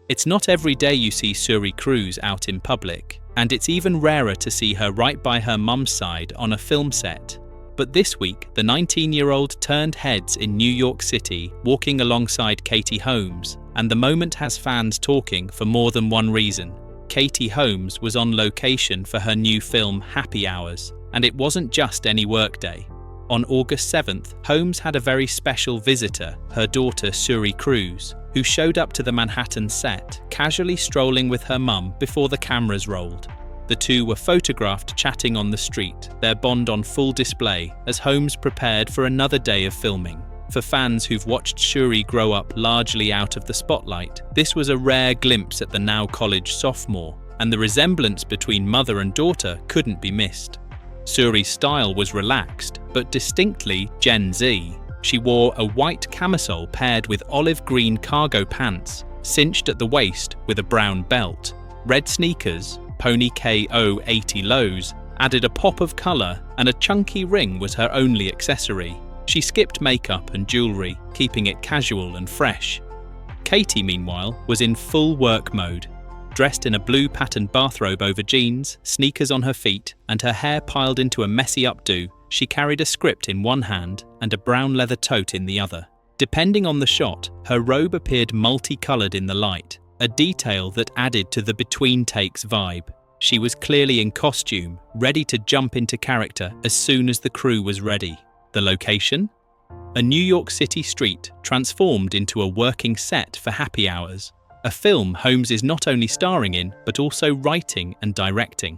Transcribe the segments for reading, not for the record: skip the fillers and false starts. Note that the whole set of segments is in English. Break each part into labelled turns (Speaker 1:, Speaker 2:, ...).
Speaker 1: It's not every day you see Suri Cruise out in public, and it's even rarer to see her right by her mum's side on a film set. But this week, the 19-year-old turned heads in New York City, walking alongside Katie Holmes, and the moment has fans talking for more than one reason. Katie Holmes was on location for her new film Happy Hours, and it wasn't just any workday. On August 7th, Holmes had a very special visitor, her daughter Suri Cruise, who showed up to the Manhattan set, casually strolling with her mum before the cameras rolled. The two were photographed chatting on the street, their bond on full display as Holmes prepared for another day of filming. For fans who've watched Suri grow up largely out of the spotlight, this was a rare glimpse at the now college sophomore, and the resemblance between mother and daughter couldn't be missed. Suri's style was relaxed, but distinctly Gen Z. She wore a white camisole paired with olive green cargo pants, cinched at the waist with a brown belt. Red sneakers, Pony KO 80 lows, added a pop of colour, and a chunky ring was her only accessory. She skipped makeup and jewellery, keeping it casual and fresh. Katie, meanwhile, was in full work mode. Dressed in a blue patterned bathrobe over jeans, sneakers on her feet, and her hair piled into a messy updo, she carried a script in one hand and a brown leather tote in the other. Depending on the shot, her robe appeared multicoloured in the light, a detail that added to the between takes vibe. She was clearly in costume, ready to jump into character as soon as the crew was ready. The location? A New York City street transformed into a working set for Happy Hours, a film Holmes is not only starring in, but also writing and directing.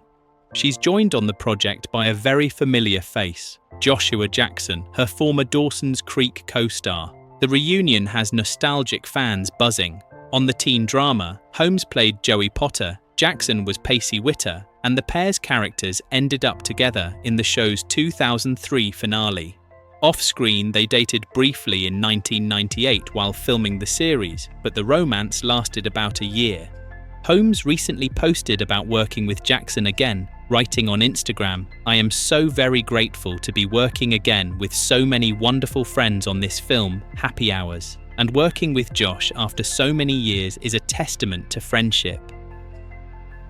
Speaker 1: She's joined on the project by a very familiar face, Joshua Jackson, her former Dawson's Creek co-star. The reunion has nostalgic fans buzzing. On the teen drama, Holmes played Joey Potter, Jackson was Pacey Witter, and the pair's characters ended up together in the show's 2003 finale. Off-screen, they dated briefly in 1998 while filming the series, but the romance lasted about a year. Holmes recently posted about working with Jackson again, writing on Instagram, "I am so very grateful to be working again with so many wonderful friends on this film, Happy Hours, and working with Josh after so many years is a testament to friendship."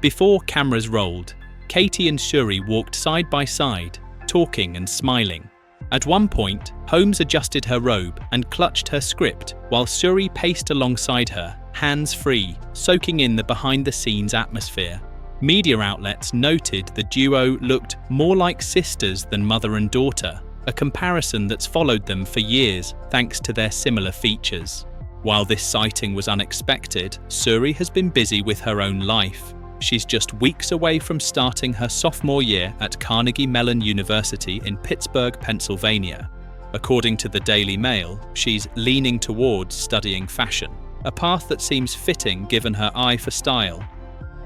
Speaker 1: Before cameras rolled, Katie and Suri walked side by side, talking and smiling. At one point, Holmes adjusted her robe and clutched her script while Suri paced alongside her, hands free, soaking in the behind-the-scenes atmosphere. Media outlets noted the duo looked more like sisters than mother and daughter, a comparison that's followed them for years thanks to their similar features. While this sighting was unexpected, Suri has been busy with her own life. She's just weeks away from starting her sophomore year at Carnegie Mellon University in Pittsburgh, Pennsylvania. According to the Daily Mail, she's leaning towards studying fashion, a path that seems fitting given her eye for style.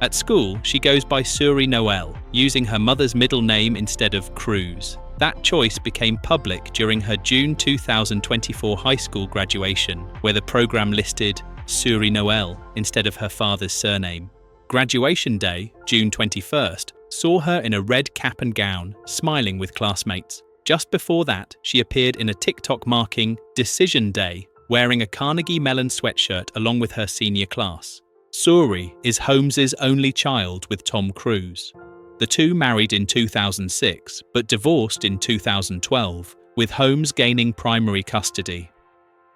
Speaker 1: At school, she goes by Suri Noel, using her mother's middle name instead of Cruise. That choice became public during her June 2024 high school graduation, where the program listed Suri Noel instead of her father's surname. Graduation day, June 21st, saw her in a red cap and gown, smiling with classmates. Just before that, she appeared in a TikTok marking Decision Day, wearing a Carnegie Mellon sweatshirt along with her senior class. Suri is Holmes's only child with Tom Cruise. The two married in 2006, but divorced in 2012, with Holmes gaining primary custody.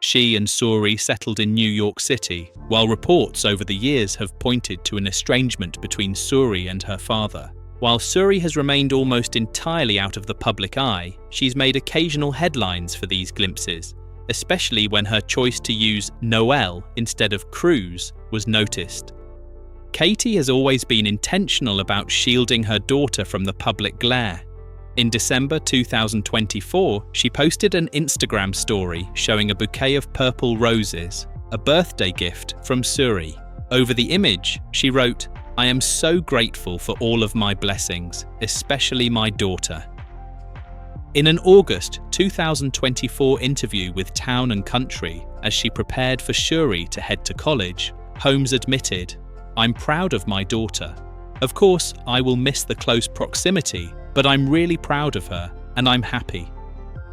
Speaker 1: She and Suri settled in New York City, while reports over the years have pointed to an estrangement between Suri and her father. While Suri has remained almost entirely out of the public eye, she's made occasional headlines for these glimpses, especially when her choice to use Noel instead of Cruise was noticed. Katie has always been intentional about shielding her daughter from the public glare. In December 2024, she posted an Instagram story showing a bouquet of purple roses, a birthday gift from Suri. Over the image, she wrote, "I am so grateful for all of my blessings, especially my daughter." In an August 2024 interview with Town and Country, as she prepared for Suri to head to college, Holmes admitted, "I'm proud of my daughter. Of course, I will miss the close proximity, but I'm really proud of her, and I'm happy."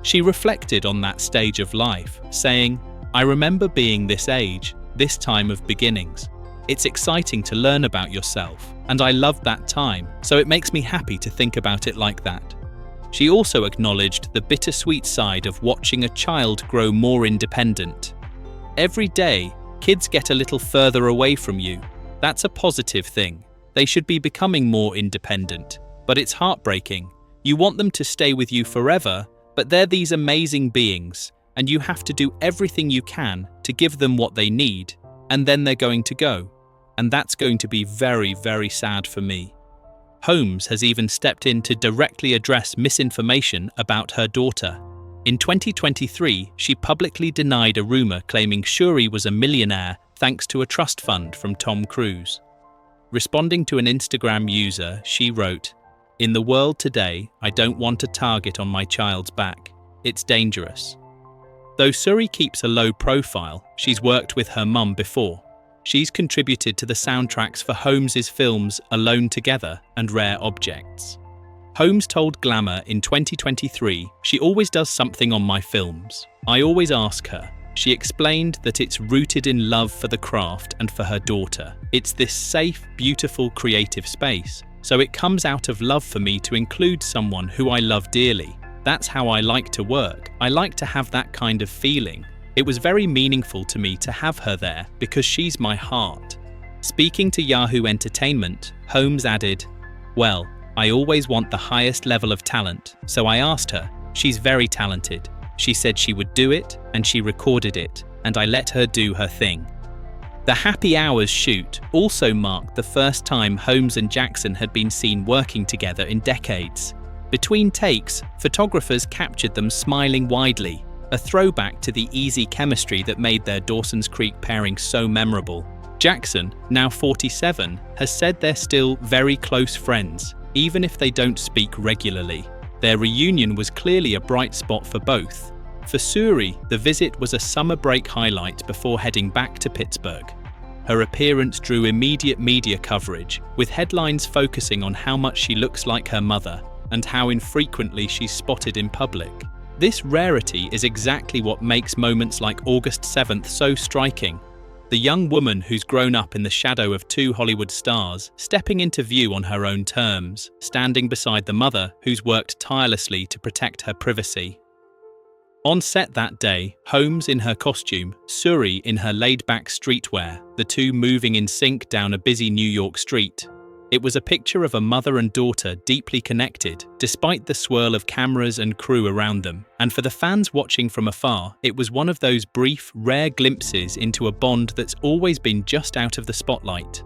Speaker 1: She reflected on that stage of life, saying, "I remember being this age, this time of beginnings. It's exciting to learn about yourself, and I loved that time, so it makes me happy to think about it like that. She also acknowledged the bittersweet side of watching a child grow more independent. Every day, kids get a little further away from you. That's a positive thing. They should be becoming more independent, but it's heartbreaking. You want them to stay with you forever, but they're these amazing beings, and you have to do everything you can to give them what they need, and then they're going to go. And that's going to be very, very sad for me. Holmes has even stepped in to directly address misinformation about her daughter. In 2023, she publicly denied a rumor claiming Suri was a millionaire thanks to a trust fund from Tom Cruise. Responding to an Instagram user, she wrote, "In the world today, I don't want a target on my child's back. It's dangerous." Though Suri keeps a low profile, she's worked with her mum before. She's contributed to the soundtracks for Holmes's films Alone Together and Rare Objects. Holmes told Glamour in 2023, "She always does something on my films. I always ask her." She explained that it's rooted in love for the craft and for her daughter. It's this safe, beautiful, creative space, so it comes out of love for me to include someone who I love dearly. That's how I like to work. I like to have that kind of feeling. It was very meaningful to me to have her there because she's my heart. Speaking to Yahoo Entertainment, Holmes added, "Well, I always want the highest level of talent, so I asked her. She's very talented. She said she would do it, and she recorded it, and I let her do her thing." The Happy Hours shoot also marked the first time Holmes and Jackson had been seen working together in decades. Between takes, photographers captured them smiling widely, a throwback to the easy chemistry that made their Dawson's Creek pairing so memorable. Jackson, now 47, has said they're still very close friends, even if they don't speak regularly. Their reunion was clearly a bright spot for both. For Suri, the visit was a summer break highlight before heading back to Pittsburgh. Her appearance drew immediate media coverage, with headlines focusing on how much she looks like her mother and how infrequently she's spotted in public. This rarity is exactly what makes moments like August 7th so striking. The young woman who's grown up in the shadow of two Hollywood stars, stepping into view on her own terms, standing beside the mother who's worked tirelessly to protect her privacy. On set that day, Holmes in her costume, Suri in her laid-back streetwear, the two moving in sync down a busy New York street. It was a picture of a mother and daughter deeply connected, despite the swirl of cameras and crew around them. And for the fans watching from afar, it was one of those brief, rare glimpses into a bond that's always been just out of the spotlight.